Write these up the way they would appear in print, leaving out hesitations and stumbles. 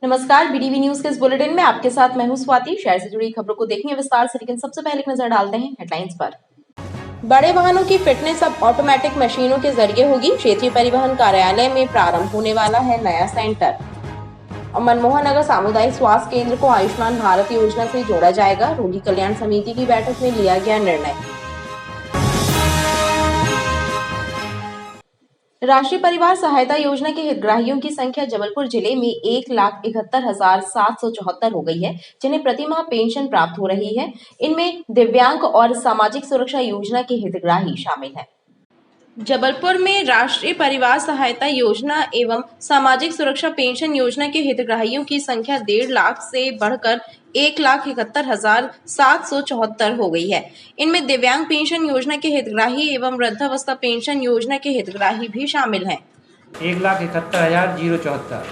नमस्कार, BDV news के इस बुलेटिन में आपके साथ मैं हूं स्वाति। शहर से जुड़ी खबरों को देखेंगे विस्तार से, लेकिन सबसे पहले एक नजर डालते हैं हेडलाइंस पर। बड़े वाहनों की फिटनेस अब ऑटोमेटिक मशीनों के जरिए होगी। क्षेत्रीय परिवहन कार्यालय में प्रारंभ होने वाला है नया सेंटर। और मनमोहन नगर सामुदायिक स्वास्थ्य केंद्र को आयुष्मान भारत योजना से जोड़ा जाएगा। रोगी कल्याण समिति की बैठक में लिया गया निर्णय। राष्ट्रीय परिवार सहायता योजना के हितग्राहियों की संख्या जबलपुर जिले में 1,71,774 हो गई है, जिन्हें प्रतिमाह पेंशन प्राप्त हो रही है। इनमें दिव्यांग और सामाजिक सुरक्षा योजना के हितग्राही शामिल हैं। जबलपुर में राष्ट्रीय परिवार सहायता योजना एवं सामाजिक सुरक्षा पेंशन योजना के हितग्राहियों की संख्या 1.5 लाख से बढ़कर 1,71,774 हो गई है। इनमें दिव्यांग पेंशन योजना के हितग्राही एवं वृद्धावस्था पेंशन योजना के हितग्राही भी शामिल हैं। 1,71,074।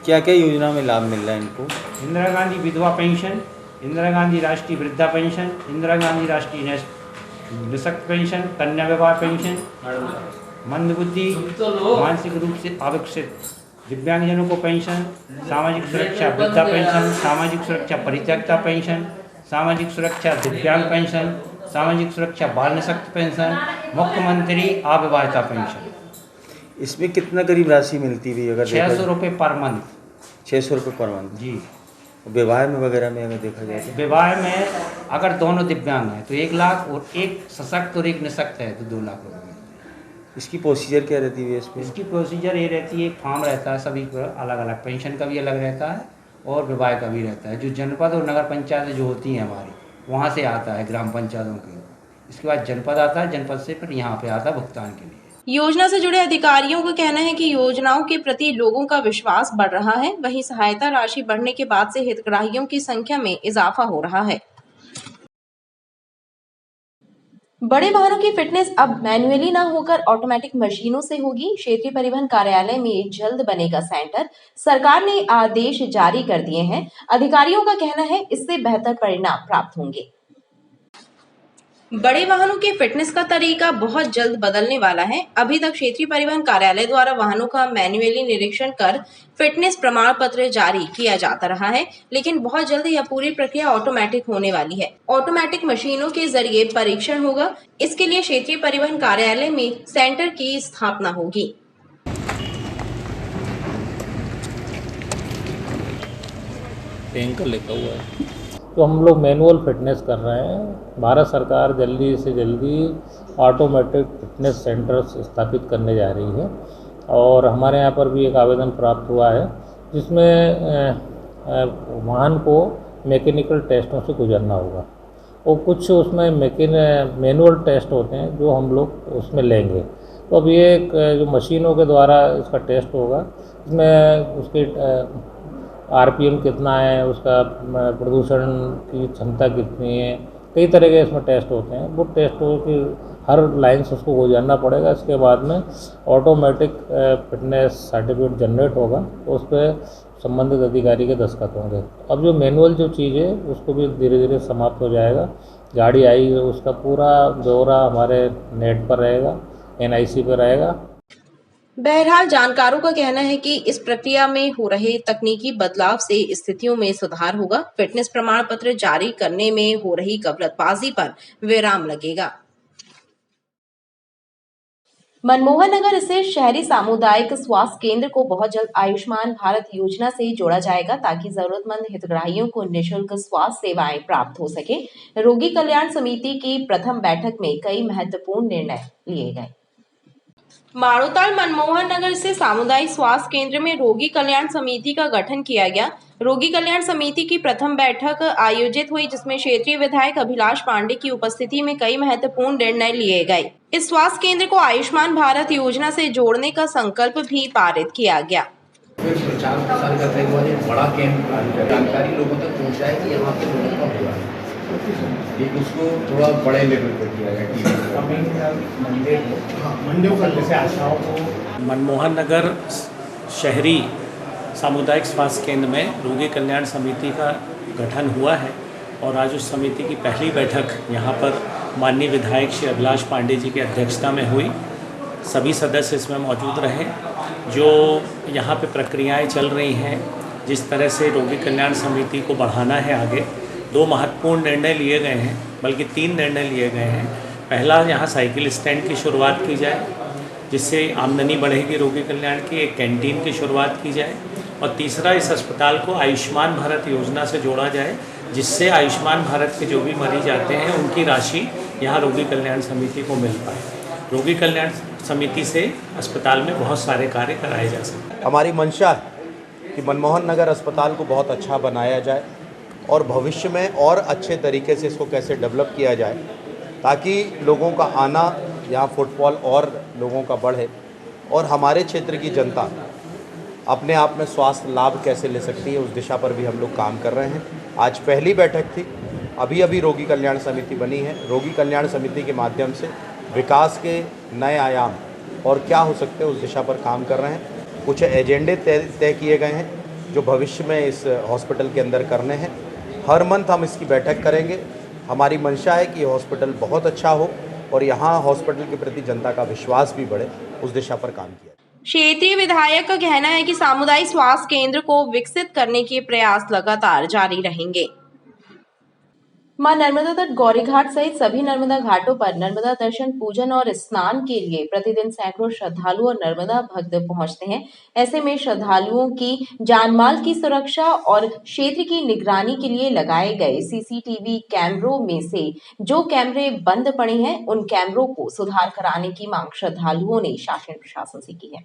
क्या क्या योजना में लाभ मिल रहा है इनको? इंदिरा गांधी विधवा पेंशन, इंदिरा गांधी राष्ट्रीय वृद्धा पेंशन, इंदिरा गांधी राष्ट्रीय निःशक्त पेंशन, कन्या विवाह पेंशन, मंदबुद्धि मानसिक रूप से अविकसित दिव्यांगजनों को पेंशन, सामाजिक सुरक्षा वृद्धा पेंशन, सामाजिक सुरक्षा परित्यक्ता पेंशन, सामाजिक सुरक्षा दिव्यांग पेंशन, सामाजिक सुरक्षा बाल निःशक्त पेंशन, मुख्यमंत्री अविवाहिता पेंशन। इसमें कितना करीब राशि मिलती है? अगर 600 रुपये पर मंथ। 600 रुपये पर मंथ जी। विवाह में वगैरह में अगर देखा जाए तो विवाह में अगर दोनों दिव्यांग हैं तो 1 लाख, और एक सशक्त और एक निःशक्त है तो 2 लाख रुपये मिलते हैं। इसकी प्रोसीजर क्या रहती है इसमें? इसकी प्रोसीजर ये रहती है, एक फॉर्म रहता है सभी पर अलग अलग, पेंशन का भी अलग रहता है और विवाह का भी रहता है। जो जनपद और नगर पंचायत जो होती हैं हमारी, वहाँ से आता है ग्राम पंचायतों के। इसके बाद जनपद आता है, जनपद से फिर यहाँ पे आता है भुगतान के लिए। योजना से जुड़े अधिकारियों का कहना है कि योजनाओं के प्रति लोगों का विश्वास बढ़ रहा है। वहीं सहायता राशि बढ़ने के बाद से हितग्राहियों की संख्या में इजाफा हो रहा है। बड़े वाहनों की फिटनेस अब मैन्युअली न होकर ऑटोमेटिक मशीनों से होगी। क्षेत्रीय परिवहन कार्यालय में जल्द बनेगा सेंटर। सरकार ने आदेश जारी कर दिए हैं। अधिकारियों का कहना है इससे बेहतर परिणाम प्राप्त होंगे। बड़े वाहनों के फिटनेस का तरीका बहुत जल्द बदलने वाला है। अभी तक क्षेत्रीय परिवहन कार्यालय द्वारा वाहनों का मैन्युअली निरीक्षण कर फिटनेस प्रमाण पत्र जारी किया जाता रहा है, लेकिन बहुत जल्द यह पूरी प्रक्रिया ऑटोमेटिक होने वाली है। ऑटोमेटिक मशीनों के जरिए परीक्षण होगा। इसके लिए क्षेत्रीय परिवहन कार्यालय में सेंटर की स्थापना होगी। टैंकर लिखा हुआ है तो हम लोग मैनुअल फिटनेस कर रहे हैं। भारत सरकार जल्दी से जल्दी ऑटोमेटिक फिटनेस सेंटर्स स्थापित करने जा रही है और हमारे यहाँ पर भी एक आवेदन प्राप्त हुआ है जिसमें वाहन को मैकेनिकल टेस्टों से गुजरना होगा और कुछ उसमें मैनुअल टेस्ट होते हैं जो हम लोग उसमें लेंगे। तो अब ये जो मशीनों के द्वारा इसका टेस्ट होगा, इसमें उसकी आरपीएम कितना है, उसका प्रदूषण की क्षमता कितनी है, कई तरह के इसमें टेस्ट होते हैं। वो टेस्टों की हर लाइन से उसको गुजरना पड़ेगा। इसके बाद में ऑटोमेटिक फिटनेस सर्टिफिकेट जनरेट होगा तो उस पर संबंधित अधिकारी के दस्तखत होंगे। अब जो मैनुअल जो चीज़ है उसको भी धीरे धीरे समाप्त हो जाएगा। गाड़ी आई उसका पूरा ब्यौरा हमारे नेट पर रहेगा, एनआईसी पर रहेगा। बहरहाल जानकारों का कहना है कि इस प्रक्रिया में हो रहे तकनीकी बदलाव से स्थितियों में सुधार होगा। फिटनेस प्रमाण पत्र जारी करने में हो रही गफलतबाजी पर विराम लगेगा। मनमोहन नगर स्थित शहरी सामुदायिक स्वास्थ्य केंद्र को बहुत जल्द आयुष्मान भारत योजना से जोड़ा जाएगा ताकि जरूरतमंद हितग्राहियों को निःशुल्क स्वास्थ्य सेवाएं प्राप्त हो सके। रोगी कल्याण समिति की प्रथम बैठक में कई महत्वपूर्ण निर्णय लिए गए। माड़ोताल मनमोहन नगर से सामुदायिक स्वास्थ्य केंद्र में रोगी कल्याण समिति का गठन किया गया। रोगी कल्याण समिति की प्रथम बैठक आयोजित हुई जिसमें क्षेत्रीय विधायक अभिलाष पांडे की उपस्थिति में कई महत्वपूर्ण निर्णय लिए गए। इस स्वास्थ्य केंद्र को आयुष्मान भारत योजना से जोड़ने का संकल्प भी पारित किया गया। प्रचार प्रसार करते हुए बड़ा कैंप जानकारी लोगों तक पहुंचाए कि यहाँ पे लोगों का हुआ है, उसको थोड़ा बड़े लेवल पर किया गया। मंडियों का जैसे आशाओं को मनमोहन नगर शहरी सामुदायिक स्वास्थ्य केंद्र में रोगी कल्याण समिति का गठन हुआ है और आज उस समिति की पहली बैठक यहाँ पर माननीय विधायक श्री अभिलाष पांडे जी की अध्यक्षता में हुई। सभी सदस्य इसमें मौजूद रहे जो यहाँ पे प्रक्रियाएं चल रही हैं, जिस तरह से रोगी कल्याण समिति को बढ़ाना है आगे, 2 महत्वपूर्ण निर्णय लिए गए हैं, बल्कि 3 निर्णय लिए गए हैं। पहला, यहाँ साइकिल स्टैंड की शुरुआत की जाए, जिससे आमदनी बढ़ेगी रोगी कल्याण की। एक कैंटीन की शुरुआत की जाए, और तीसरा, इस अस्पताल को आयुष्मान भारत योजना से जोड़ा जाए, जिससे आयुष्मान भारत के जो भी मरीज आते हैं उनकी राशि यहाँ रोगी कल्याण समिति को मिल पाए। रोगी कल्याण समिति से अस्पताल में बहुत सारे कार्य कराए जा सकते हैं। हमारी मंशा है कि मनमोहन नगर अस्पताल को बहुत अच्छा बनाया जाए और भविष्य में और अच्छे तरीके से इसको कैसे डेवलप किया जाए, ताकि लोगों का आना यहाँ फुटफॉल और लोगों का बढ़े और हमारे क्षेत्र की जनता अपने आप में स्वास्थ्य लाभ कैसे ले सकती है, उस दिशा पर भी हम लोग काम कर रहे हैं। आज पहली बैठक थी, अभी रोगी कल्याण समिति बनी है। रोगी कल्याण समिति के माध्यम से विकास के नए आयाम और क्या हो सकते हैं उस दिशा पर काम कर रहे हैं। कुछ एजेंडे तय किए गए हैं जो भविष्य में इस हॉस्पिटल के अंदर करने हैं। हर मंथ हम इसकी बैठक करेंगे। हमारी मंशा है कि ये हॉस्पिटल बहुत अच्छा हो और यहाँ हॉस्पिटल के प्रति जनता का विश्वास भी बढ़े, उस दिशा पर काम किया। क्षेत्रीय विधायक का कहना है कि सामुदायिक स्वास्थ्य केंद्र को विकसित करने के प्रयास लगातार जारी रहेंगे। मां नर्मदा तट गौरीघाट सहित सभी नर्मदा घाटों पर नर्मदा दर्शन, पूजन और स्नान के लिए प्रतिदिन सैकड़ों श्रद्धालु और नर्मदा भक्त पहुंचते हैं। ऐसे में श्रद्धालुओं की जानमाल की सुरक्षा और क्षेत्र की निगरानी के लिए लगाए गए सीसीटीवी कैमरों में से जो कैमरे बंद पड़े हैं, उन कैमरों को सुधार कराने की मांग श्रद्धालुओं ने शासन प्रशासन से की है।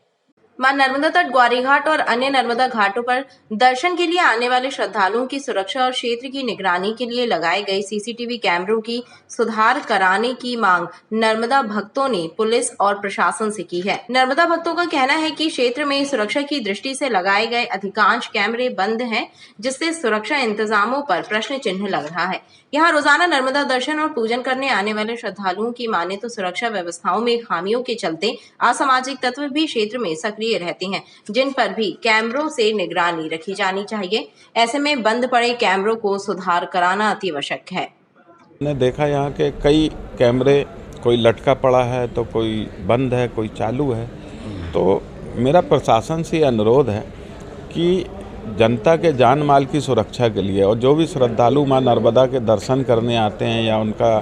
मां नर्मदा तट ग्वारीघाट और अन्य नर्मदा घाटों पर दर्शन के लिए आने वाले श्रद्धालुओं की सुरक्षा और क्षेत्र की निगरानी के लिए लगाए गए सीसीटीवी कैमरों की सुधार कराने की मांग नर्मदा भक्तों ने पुलिस और प्रशासन से की है। नर्मदा भक्तों का कहना है कि क्षेत्र में सुरक्षा की दृष्टि से लगाए गए अधिकांश कैमरे बंद हैं, जिससे सुरक्षा इंतजामों पर प्रश्न चिन्ह लग रहा है। यहाँ रोजाना नर्मदा दर्शन और पूजन करने आने वाले श्रद्धालुओं की माने तो सुरक्षा व्यवस्थाओं में खामियों के चलते असामाजिक तत्व भी क्षेत्र में सक्रिय रहते हैं, जिन पर भी कैमरों से निगरानी रखी जानी चाहिए। ऐसे में बंद पड़े कैमरों को सुधार कराना अति आवश्यक है। मैंने देखा यहाँ के कई कैमरे, कोई लटका पड़ा है तो कोई बंद है, कोई चालू है। तो मेरा प्रशासन से अनुरोध है कि जनता के जान माल की सुरक्षा के लिए और जो भी श्रद्धालु मां नर्मदा के दर्शन करने आते हैं या उनका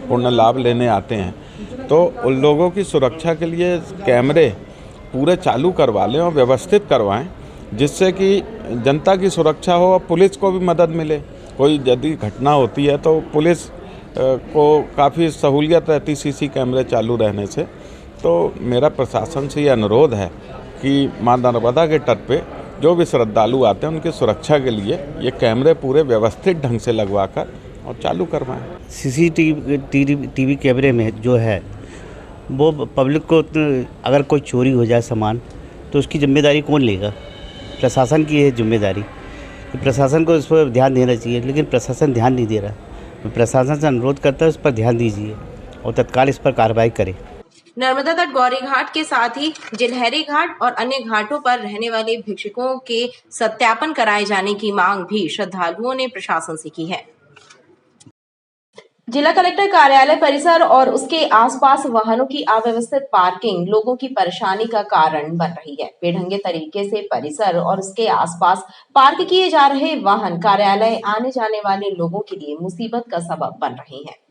पूर्ण लाभ लेने आते हैं, तो उन लोगों की सुरक्षा के लिए कैमरे पूरे चालू करवा लें और व्यवस्थित करवाएं, जिससे कि जनता की सुरक्षा हो और पुलिस को भी मदद मिले। कोई यदि घटना होती है तो पुलिस को काफ़ी सहूलियत रहती सीसी कैमरे चालू रहने से। तो मेरा प्रशासन से ये अनुरोध है कि मां नर्मदा के तट पे जो भी श्रद्धालु आते हैं उनकी सुरक्षा के लिए ये कैमरे पूरे व्यवस्थित ढंग से लगवाकर और चालू करवाएं। सीसीटीवी कैमरे में जो है वो पब्लिक को, अगर कोई चोरी हो जाए सामान तो उसकी जिम्मेदारी कौन लेगा? प्रशासन की है जिम्मेदारी। प्रशासन को इस पर ध्यान देना चाहिए, लेकिन प्रशासन ध्यान नहीं दे रहा। मैं प्रशासन से अनुरोध करता हूँ इस पर ध्यान दीजिए और तत्काल इस पर कार्रवाई करें। नर्मदा तट गौरी घाट के साथ ही जिलहरी घाट और अन्य घाटों पर रहने वाले भिक्षुकों के सत्यापन कराए जाने की मांग भी श्रद्धालुओं ने प्रशासन से की है। जिला कलेक्टर कार्यालय परिसर और उसके आसपास वाहनों की अव्यवस्थित पार्किंग लोगों की परेशानी का कारण बन रही है। बेढंगे तरीके से परिसर और उसके आसपास पार्क किए जा रहे वाहन कार्यालय आने जाने वाले लोगों के लिए मुसीबत का सबब बन रहे हैं।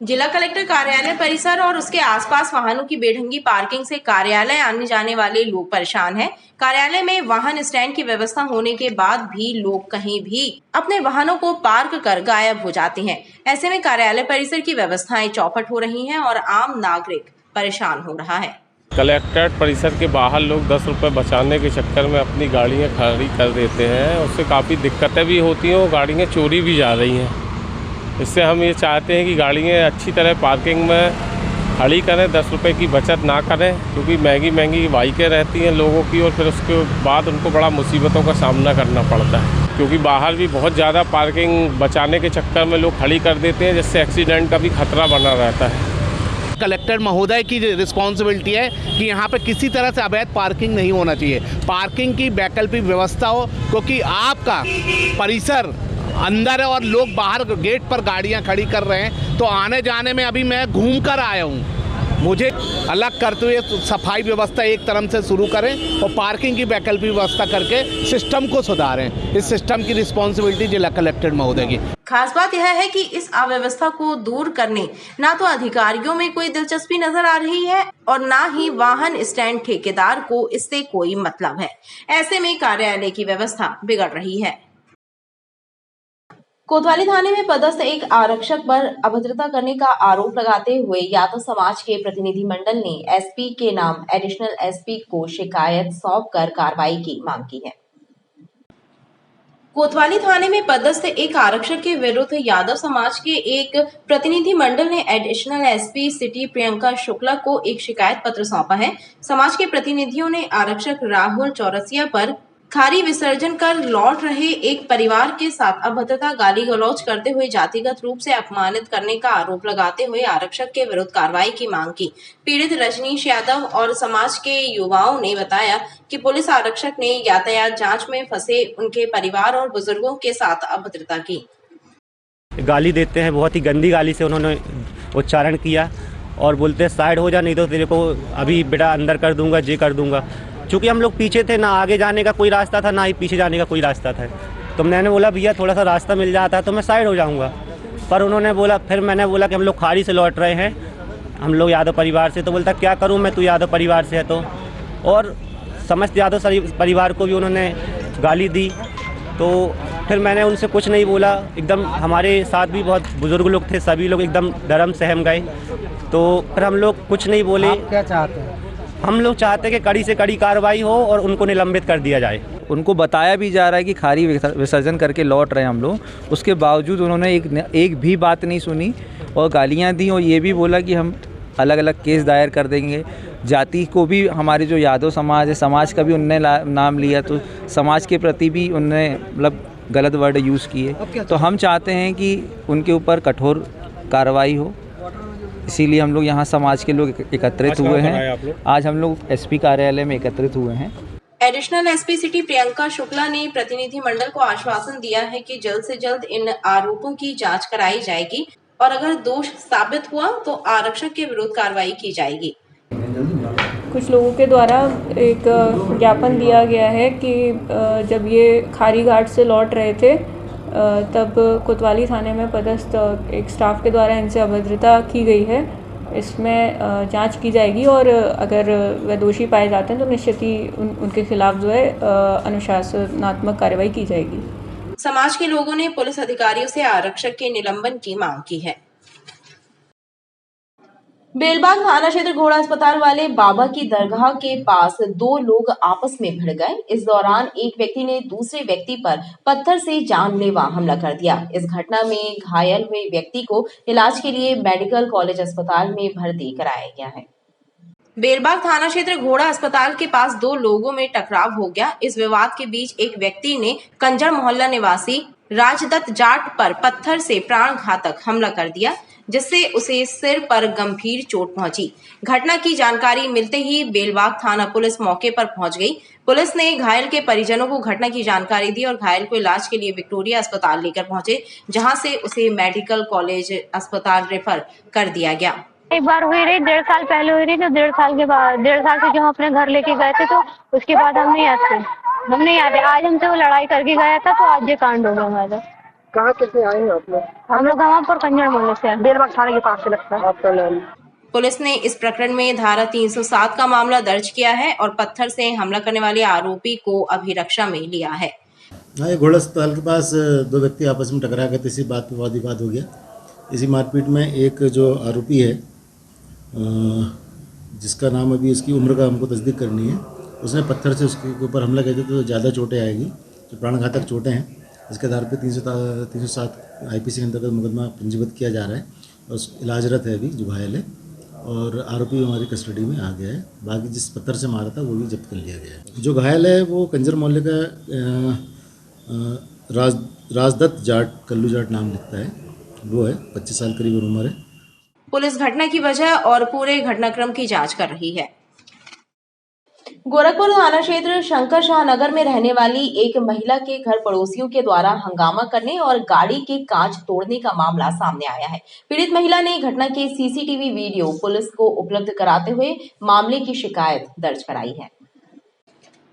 जिला कलेक्टर कार्यालय परिसर और उसके आसपास वाहनों की बेढंगी पार्किंग से कार्यालय आने जाने वाले लोग परेशान हैं। कार्यालय में वाहन स्टैंड की व्यवस्था होने के बाद भी लोग कहीं भी अपने वाहनों को पार्क कर गायब हो जाते हैं। ऐसे में कार्यालय परिसर की व्यवस्थाएं चौपट हो रही हैं और आम नागरिक परेशान हो रहा है। कलेक्ट्रेट परिसर के बाहर लोग 10 रुपये बचाने के चक्कर में अपनी गाड़ियाँ खड़ी कर देते हैं। उससे काफ़ी दिक्कतें भी होती हैं और गाड़ियाँ चोरी भी जा रही हैं। इससे हम ये चाहते हैं कि गाड़ियाँ अच्छी तरह पार्किंग में खड़ी करें, 10 रुपये की बचत ना करें, क्योंकि महंगी बाइकें रहती हैं लोगों की और फिर उसके बाद उनको बड़ा मुसीबतों का सामना करना पड़ता है, क्योंकि बाहर भी बहुत ज़्यादा पार्किंग बचाने के चक्कर में लोग खड़ी कर देते हैं, जिससे एक्सीडेंट का भी खतरा बना रहता है। कलेक्टर महोदय की रिस्पॉन्सिबिलिटी है कि यहाँ पे किसी तरह से अवैध पार्किंग नहीं होना चाहिए। पार्किंग की वैकल्पिक व्यवस्था हो, क्योंकि आपका परिसर अंदर है और लोग बाहर गेट पर गाड़ियाँ खड़ी कर रहे हैं, तो आने जाने में अभी मैं घूम कर आया हूँ मुझे अलग करते हुए सफाई व्यवस्था एक तरफ से शुरू करें और पार्किंग की वैकल्पिक व्यवस्था करके सिस्टम को सुधारें। इस सिस्टम की रिस्पॉन्सिबिलिटी जिला कलेक्टर महोदय की। खास बात यह है कि इस अव्यवस्था को दूर करने ना तो अधिकारियों में कोई दिलचस्पी नजर आ रही है और ना ही वाहन स्टैंड ठेकेदार को इससे कोई मतलब है। ऐसे में कार्यालय की व्यवस्था बिगड़ रही है। कोतवाली थाने में पदस्थ एक आरक्षक पर अभद्रता करने का आरोप लगाते हुए यादव समाज के प्रतिनिधि मंडल ने एसपी के नाम एडिशनल एसपी को शिकायत सौंपकर कार्रवाई की मांग की है। कोतवाली थाने में पदस्थ एक आरक्षक के विरुद्ध यादव समाज के एक प्रतिनिधि मंडल ने additional SP city Priyanka Shukla को एक शिकायत पत्र सौंपा है। समाज के प्रतिनिधियों ने आरक्षक राहुल चौरसिया पर खारी विसर्जन कर लौट रहे एक परिवार के साथ अभद्रता गाली गलौज करते हुए जातिगत रूप से अपमानित करने का आरोप लगाते हुए आरक्षक के विरुद्ध कार्रवाई की मांग की। पीड़ित रजनीश यादव और समाज के युवाओं ने बताया कि पुलिस आरक्षक ने यातायात जांच में फंसे उनके परिवार और बुजुर्गों के साथ अभद्रता की। गाली देते हैं, बहुत ही गंदी गाली से उन्होंने उच्चारण किया और बोलते साइड हो जा नहीं तो तेरे को अभी बेटा अंदर कर दूंगा, जे कर दूंगा। चूँकि हम लोग पीछे थे, ना आगे जाने का कोई रास्ता था ना ही पीछे जाने का कोई रास्ता था, तो मैंने बोला भैया थोड़ा सा रास्ता मिल जाता तो मैं साइड हो जाऊंगा। पर उन्होंने बोला, फिर मैंने बोला कि हम लोग खाड़ी से लौट रहे हैं, हम लोग यादव परिवार से। तो बोलता क्या करूं मैं, तू यादव परिवार से है तो। और समस्त यादव परिवार को भी उन्होंने गाली दी। तो फिर मैंने उनसे कुछ नहीं बोला। एकदम हमारे साथ भी बहुत बुजुर्ग लोग थे, सभी लोग एकदम धर्म सहम गए। तो फिर हम लोग कुछ नहीं बोले। आप क्या चाहते हैं? हम लोग चाहते हैं कि कड़ी से कड़ी कार्रवाई हो और उनको निलंबित कर दिया जाए। उनको बताया भी जा रहा है कि खारी विसर्जन करके लौट रहे हैं हम लोग, उसके बावजूद उन्होंने एक भी बात नहीं सुनी और गालियां दी और ये भी बोला कि हम अलग अलग केस दायर कर देंगे। जाति को भी, हमारे जो यादव समाज है, समाज का भी उनने नाम लिया, तो समाज के प्रति भी उनने मतलब गलत वर्ड यूज़ किए। तो हम चाहते हैं कि उनके ऊपर कठोर कार्रवाई हो, इसीलिए हम लोग यहाँ समाज के लोग एकत्रित हुए हैं। आज हम लोग एसपी कार्यालय में एकत्रित हुए हैं। Additional SP city Priyanka Shukla ने प्रतिनिधि मंडल को आश्वासन दिया है कि जल्द से जल्द इन आरोपों की जांच कराई जाएगी और अगर दोष साबित हुआ तो आरक्षक के विरुद्ध कार्रवाई की जाएगी। कुछ लोगों के द्वारा एक ज्ञापन दिया गया है कि जब ये खारी घाट से लौट रहे थे तब कोतवाली थाने में पदस्थ एक स्टाफ के द्वारा इनसे अभद्रता की गई है। इसमें जांच की जाएगी और अगर वह दोषी पाए जाते हैं तो निश्चित ही उनके खिलाफ जो है अनुशासनात्मक कार्रवाई की जाएगी। समाज के लोगों ने पुलिस अधिकारियों से आरक्षक के निलंबन की मांग की है। बेलबाग थाना क्षेत्र घोड़ा अस्पताल वाले बाबा की दरगाह के पास दो लोग आपस में भिड़ गए। इस दौरान एक व्यक्ति ने दूसरे व्यक्ति पर पत्थर से जानलेवा हमला कर दिया। इस घटना में घायल हुए व्यक्ति को इलाज के लिए मेडिकल कॉलेज अस्पताल में भर्ती कराया गया है। बेलबाग थाना क्षेत्र घोड़ा अस्पताल के पास दो लोगों में टकराव हो गया। इस विवाद के बीच एक व्यक्ति ने कंजर मोहल्ला निवासी राजदत्त जाट पर पत्थर से प्राण घातक हमला कर दिया, जिससे उसे सिर पर गंभीर चोट पहुंची। घटना की जानकारी मिलते ही बेलबाग थाना पुलिस मौके पर पहुंच गई। पुलिस ने घायल के परिजनों को घटना की जानकारी दी और घायल को इलाज के लिए विक्टोरिया अस्पताल लेकर पहुंचे, जहां से उसे मेडिकल कॉलेज अस्पताल रेफर कर दिया गया। एक बार हुई रही, 1.5 साल पहले हुई रही, तो 1.5 साल के बाद 1.5 साल से जो हम अपने घर लेके गए थे तो उसके बाद हम नहीं आते। आज हमसे वो लड़ाई करके गया था तो आज ये कांड हो गया हमारा। कहाँ कैसे आए हैं आप लोग? हम लोग वहाँ पर कंजर मोहल्ले से बेलबाग थाने के पास से लगता है। आपका नाम? पुलिस ने इस प्रकरण में धारा 307 का मामला दर्ज किया है और पत्थर से हमला करने वाले आरोपी को अभिरक्षा में लिया है। घोड़ा अस्पताल के पास दो व्यक्ति आपस में टकरा गए थे, इसी बात पर वाद विवाद हो गया। इसी मारपीट में एक जो आरोपी है, जिसका नाम अभी उसकी उम्र का हमको तस्दीक करनी है, उसने पत्थर से उसके ऊपर हमला किया तो ज़्यादा चोटें आएगी, जो प्राणघातक चोटें हैं। इसके आधार पर 307 IPC के अंतर्गत मुकदमा पंजीबद्ध किया जा रहा है और इलाजरत है अभी जो घायल है, और आरोपी हमारी कस्टडी में आ गया है। बाकी जिस पत्थर से मारा था वो भी जब्त कर लिया गया है। जो घायल है वो कंजर मोहल्ले का राजदत्त जाट, कल्लू जाट नाम लिखता है, वो है 25 साल करीब उम्र है। पुलिस घटना की वजह और पूरे घटनाक्रम की जांच कर रही है। गोरखपुर थाना क्षेत्र शंकर शाह नगर में रहने वाली एक महिला के घर पड़ोसियों के द्वारा हंगामा करने और गाड़ी के कांच तोड़ने का मामला सामने आया है। पीड़ित महिला ने घटना के सीसीटीवी वीडियो पुलिस को उपलब्ध कराते हुए मामले की शिकायत दर्ज कराई है।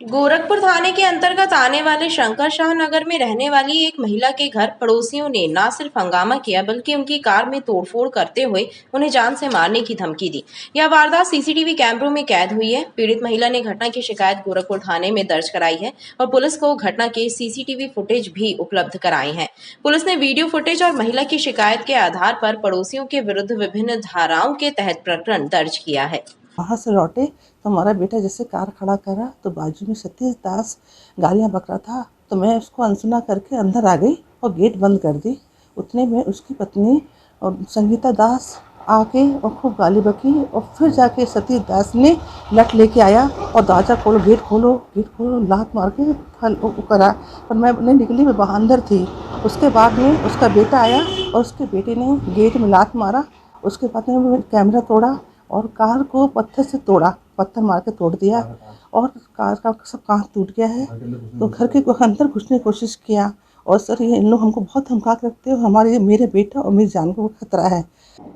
गोरखपुर थाने के अंतर्गत आने वाले शंकर शाह नगर में रहने वाली एक महिला के घर पड़ोसियों ने न सिर्फ हंगामा किया बल्कि उनकी कार में तोड़फोड़ करते हुए उन्हें जान से मारने की धमकी दी। यह वारदात सीसीटीवी कैमरों में कैद हुई है। पीड़ित महिला ने घटना की शिकायत गोरखपुर थाने में दर्ज कराई है और पुलिस को घटना के सीसीटीवी फुटेज भी उपलब्ध कराए हैं। पुलिस ने वीडियो फुटेज और महिला की शिकायत के आधार पर पड़ोसियों के विरुद्ध विभिन्न धाराओं के तहत प्रकरण दर्ज किया है। वहाँ से लौटे तो हमारा बेटा जैसे कार खड़ा करा तो बाजू में सतीश दास गालियाँ बक रहा था, तो मैं उसको अनसुना करके अंदर आ गई और गेट बंद कर दी। उतने में उसकी पत्नी और संगीता दास आके और खूब गाली बकी और फिर जाके सतीश दास ने लट लेके आया और दरवाज़ा खोलो, गेट खोलो, लात मार के फल करा, पर मैं नहीं निकली, मैं बाहर अंदर थी। उसके बाद में उसका बेटा आया और उसके बेटे ने गेट में लात मारा। उसके बाद में कैमरा तोड़ा और कार को पत्थर से तोड़ा, पत्थर मार के तोड़ दिया और कार का सब कांच टूट गया है। तो घर के अंदर घुसने की कोशिश किया और सर ये इन लोग हमको बहुत धमका के रखते हैं, हमारे मेरे बेटा और मेरी जान को खतरा है।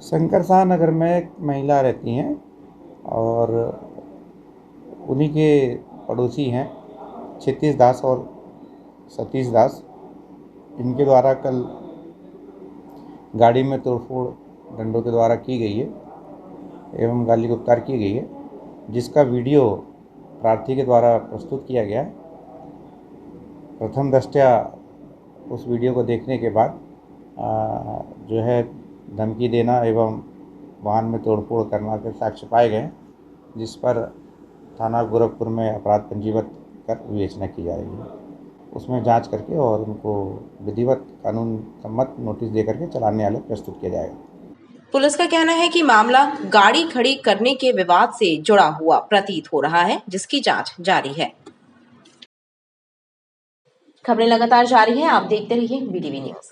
शंकर शाह नगर में एक महिला रहती हैं और उन्हीं के पड़ोसी हैं क्षितिज दास और सतीश दास। इनके द्वारा कल गाड़ी में तोड़फोड़ डंडों के द्वारा की गई है एवं गाली गुप्तार की गई है, जिसका वीडियो प्रार्थी के द्वारा प्रस्तुत किया गया है। प्रथम दृष्टया उस वीडियो को देखने के बाद जो है धमकी देना एवं वाहन में तोड़फोड़ करना के साक्ष्य पाए गए, जिस पर थाना गोरखपुर में अपराध पंजीबद्ध कर विवेचना की जा रही है। उसमें जांच करके और उनको विधिवत कानून सम्मत नोटिस दे करके चालान न्यायालय प्रस्तुत किया जाएगा। पुलिस का कहना है कि मामला गाड़ी खड़ी करने के विवाद से जुड़ा हुआ प्रतीत हो रहा है, जिसकी जांच जारी है। खबरें लगातार जारी हैं, आप देखते रहिए BTV न्यूज़।